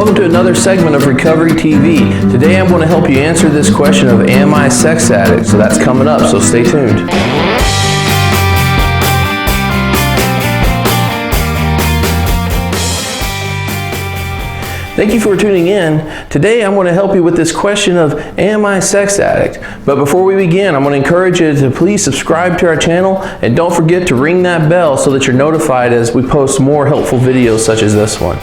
Welcome to another segment of Recovery TV. Today I'm going to help you answer this question of, am I a sex addict? So that's coming up, so stay tuned. Thank you for tuning in. Today I'm going to help you with this question of, am I a sex addict? But before we begin, I'm going to encourage you to please subscribe to our channel and don't forget to ring that bell so that you're notified as we post more helpful videos such as this one.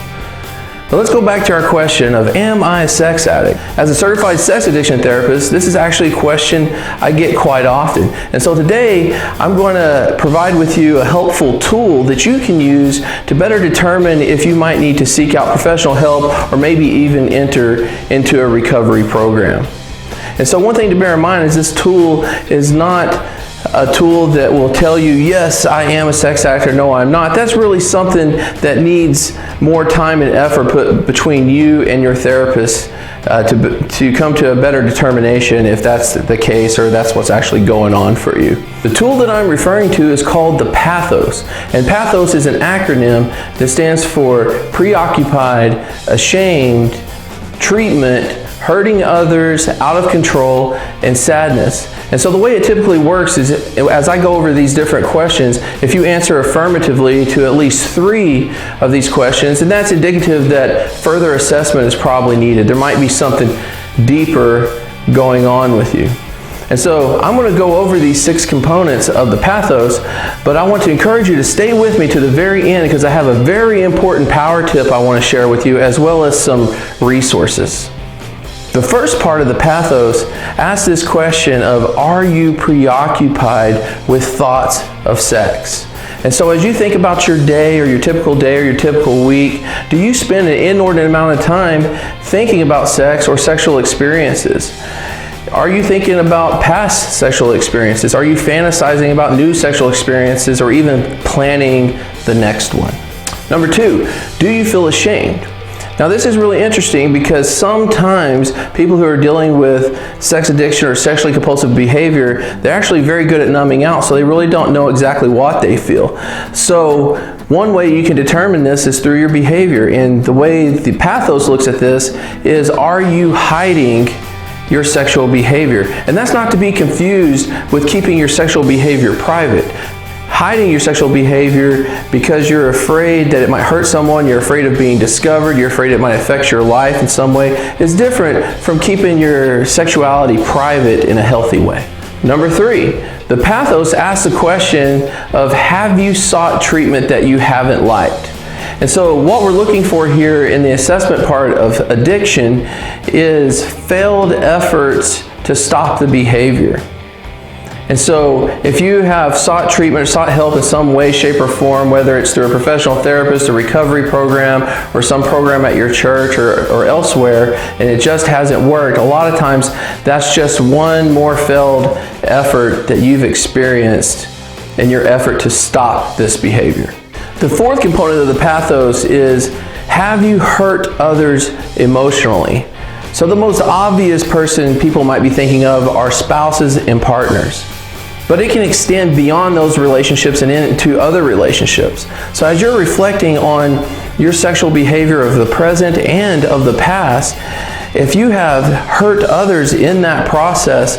But let's go back to our question of, am I a sex addict? As a certified sex addiction therapist, this is actually a question I get quite often. And so today, I'm going to provide with you a helpful tool that you can use to better determine if you might need to seek out professional help or maybe even enter into a recovery program. And so one thing to bear in mind is this tool is not a tool that will tell you, yes, I am a sex addict, or no, I'm not. That's really something that needs more time and effort put between you and your therapist to come to a better determination if that's the case or that's what's actually going on for you. The tool that I'm referring to is called the PATHOS. And PATHOS is an acronym that stands for Preoccupied, Ashamed, Treatment, Hurting Others, Out of Control, and Sadness. And so the way it typically works is, as I go over these different questions, if you answer affirmatively to at least 3 of these questions, then that's indicative that further assessment is probably needed. There might be something deeper going on with you. And so I'm going to go over these 6 components of the PATHOS, but I want to encourage you to stay with me to the very end because I have a very important power tip I want to share with you as well as some resources. The first part of the PATHOS asks this question of, are you preoccupied with thoughts of sex? And so as you think about your day or your typical week, do you spend an inordinate amount of time thinking about sex or sexual experiences? Are you thinking about past sexual experiences? Are you fantasizing about new sexual experiences or even planning the next one? Number 2, do you feel ashamed? Now this is really interesting because sometimes people who are dealing with sex addiction or sexually compulsive behavior, they're actually very good at numbing out, so they really don't know exactly what they feel. So one way you can determine this is through your behavior, and the way the PATHOS looks at this is, are you hiding your sexual behavior? And that's not to be confused with keeping your sexual behavior private. Hiding your sexual behavior because you're afraid that it might hurt someone, you're afraid of being discovered, you're afraid it might affect your life in some way, is different from keeping your sexuality private in a healthy way. Number 3, the PATHOS asks the question of, have you sought treatment that you haven't liked? And so what we're looking for here in the assessment part of addiction is failed efforts to stop the behavior. And so if you have sought treatment or sought help in some way, shape, or form, whether it's through a professional therapist, a recovery program, or some program at your church or elsewhere, and it just hasn't worked, a lot of times that's just one more failed effort that you've experienced in your effort to stop this behavior. The 4th component of the PATHOS is, have you hurt others emotionally? So the most obvious person people might be thinking of are spouses and partners. But it can extend beyond those relationships and into other relationships. So as you're reflecting on your sexual behavior of the present and of the past, if you have hurt others in that process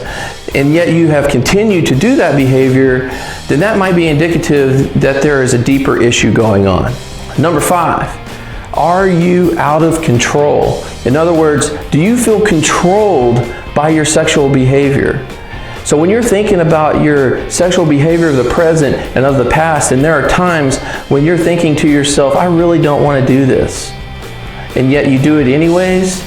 and yet you have continued to do that behavior, then that might be indicative that there is a deeper issue going on. Number 5, are you out of control? In other words, do you feel controlled by your sexual behavior? So when you're thinking about your sexual behavior of the present and of the past, and there are times when you're thinking to yourself, I really don't want to do this, and yet you do it anyways,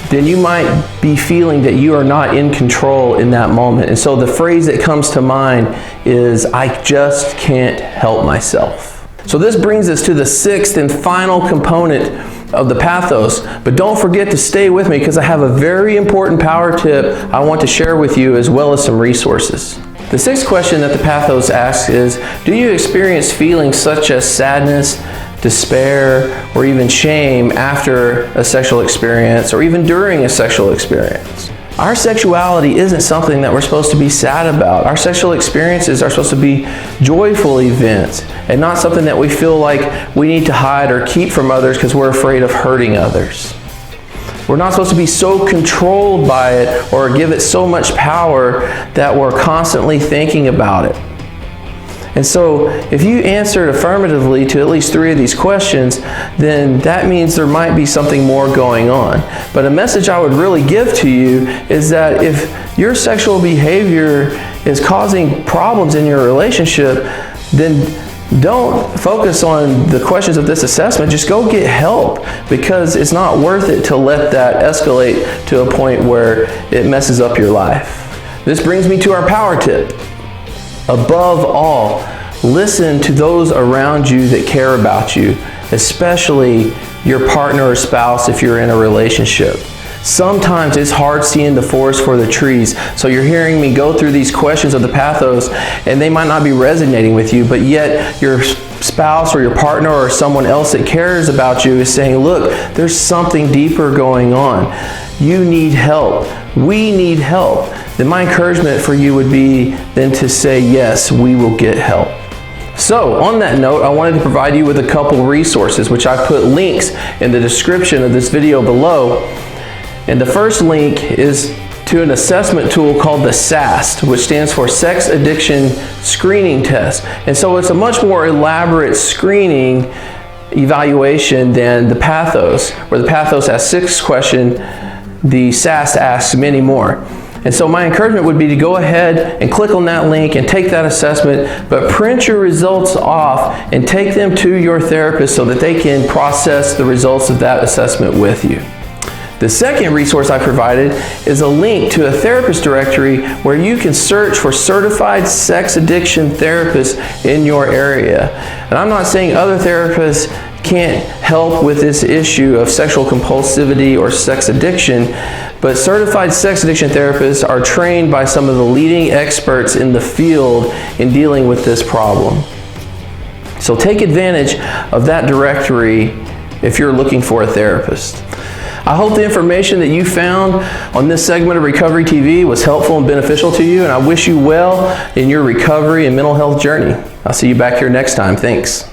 then you might be feeling that you are not in control in that moment. And so the phrase that comes to mind is, I just can't help myself. So this brings us to the 6th and final component of the PATHOS, but don't forget to stay with me because I have a very important power tip I want to share with you as well as some resources. The 6th question that the PATHOS asks is, do you experience feelings such as sadness, despair, or even shame after a sexual experience or even during a sexual experience? Our sexuality isn't something that we're supposed to be sad about. Our sexual experiences are supposed to be joyful events and not something that we feel like we need to hide or keep from others because we're afraid of hurting others. We're not supposed to be so controlled by it or give it so much power that we're constantly thinking about it. And so if you answered affirmatively to at least 3 of these questions, then that means there might be something more going on. But a message I would really give to you is that if your sexual behavior is causing problems in your relationship, then don't focus on the questions of this assessment. Just go get help, because it's not worth it to let that escalate to a point where it messes up your life. This brings me to our power tip. Above all, listen to those around you that care about you, especially your partner or spouse if you're in a relationship. Sometimes it's hard seeing the forest for the trees. So you're hearing me go through these questions of the pathos, and they might not be resonating with you, but yet your spouse or your partner or someone else that cares about you is saying, look, there's something deeper going on. You need help. We need help. Then my encouragement for you would be then to say, yes, we will get help. So on that note, I wanted to provide you with a couple resources, which I put links in the description of this video below. And the first link is to an assessment tool called the SAST, which stands for Sex Addiction Screening Test. And so it's a much more elaborate screening evaluation than the PATHOS, where the PATHOS asks 6 questions, the SAST asks many more. And so my encouragement would be to go ahead and click on that link and take that assessment, but print your results off and take them to your therapist so that they can process the results of that assessment with you. The second resource I provided is a link to a therapist directory where you can search for certified sex addiction therapists in your area. And I'm not saying other therapists can't help with this issue of sexual compulsivity or sex addiction, but certified sex addiction therapists are trained by some of the leading experts in the field in dealing with this problem. So take advantage of that directory if you're looking for a therapist. I hope the information that you found on this segment of Recovery TV was helpful and beneficial to you, and I wish you well in your recovery and mental health journey. I'll see you back here next time. Thanks.